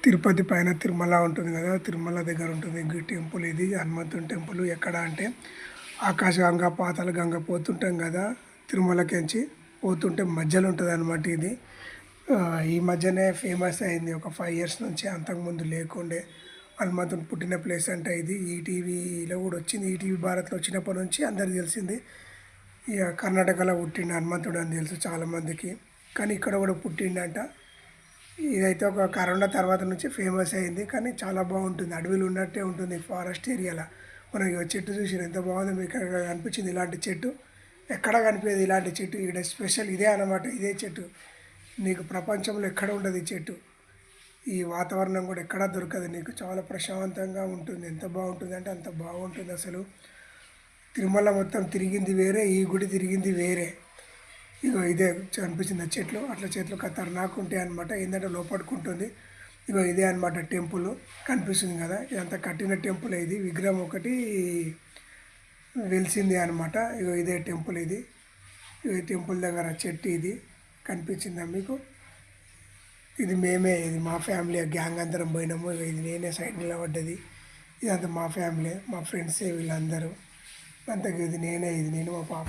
తిరుపతి పైన తిరుమల ఉంటుంది కదా, తిరుమల దగ్గర ఉంటుంది ఈ టెంపుల్. ఇది హనుమంతుని టెంపుల్. ఎక్కడ అంటే ఆకాశగంగా పాతాళగంగ పోతుంటాం కదా, తిరుమలకించి పోతుంటే మధ్యలో ఉంటుంది అనమాట ఇది. ఈ మధ్యనే ఫేమస్ అయింది ఒక 5 ఇయర్స్ నుంచి. అంతకుముందు లేకుండే. హనుమంతుని పుట్టిన ప్లేస్ అంటే ఇది. ఈటీవీలో కూడా వచ్చింది, ఈటీవీ భారత్లో వచ్చినప్పటి నుంచి అందరికి తెలిసింది. ఇక కర్ణాటకలో పుట్టిండు హనుమంతుడు అని తెలుసు చాలామందికి, కానీ ఇక్కడ కూడా పుట్టిండంట. ఇదైతే ఒక కరోనా తర్వాత నుంచి ఫేమస్ అయింది, కానీ చాలా బాగుంటుంది. అడవిలో ఉన్నట్టే ఉంటుంది, ఫారెస్ట్ ఏరియాలో. మనం ఇక చెట్టు చూసి ఎంత బాగుందో. మీకు ఇక్కడ కనిపించింది ఇలాంటి చెట్టు, ఎక్కడ కనిపించదు ఇలాంటి చెట్టు. ఇక్కడ స్పెషల్ ఇదే అన్నమాట. ఇదే చెట్టు నీకు ప్రపంచంలో ఎక్కడ ఉండదు ఈ చెట్టు. ఈ వాతావరణం కూడా ఎక్కడా దొరకదు నీకు. చాలా ప్రశాంతంగా ఉంటుంది. ఎంత బాగుంటుంది అంటే అంత బాగుంటుంది అసలు. తిరుమల మొత్తం తిరిగింది వేరే, ఈ గుడి తిరిగింది వేరే. ఇగో ఇదే అనిపించింది చెట్లు, అట్లా చెట్లు ఖతర్నాక్ ఉంటాయి అనమాట. ఏంటంటే లోపడుకుంటుంది. ఇగో ఇదే అనమాట టెంపుల్ కనిపిస్తుంది కదా. ఇదంతా కట్టిన టెంపుల్. ఇది విగ్రహం ఒకటి వెలిసింది అనమాట. ఇగో ఇదే టెంపుల్. ఇది ఈ టెంపుల్ దగ్గర చెట్టు ఇది కనిపించిందా మీకు? ఇది మేమే, ఇది మా ఫ్యామిలీ గ్యాంగ్ అందరం పోయినాము. ఇది నేనే సైడ్ నిలబడ్డది. ఇదంతా మా ఫ్యామిలీ, మా ఫ్రెండ్సే వీళ్ళందరూ. అంతకు ఇది నేను మా పాప.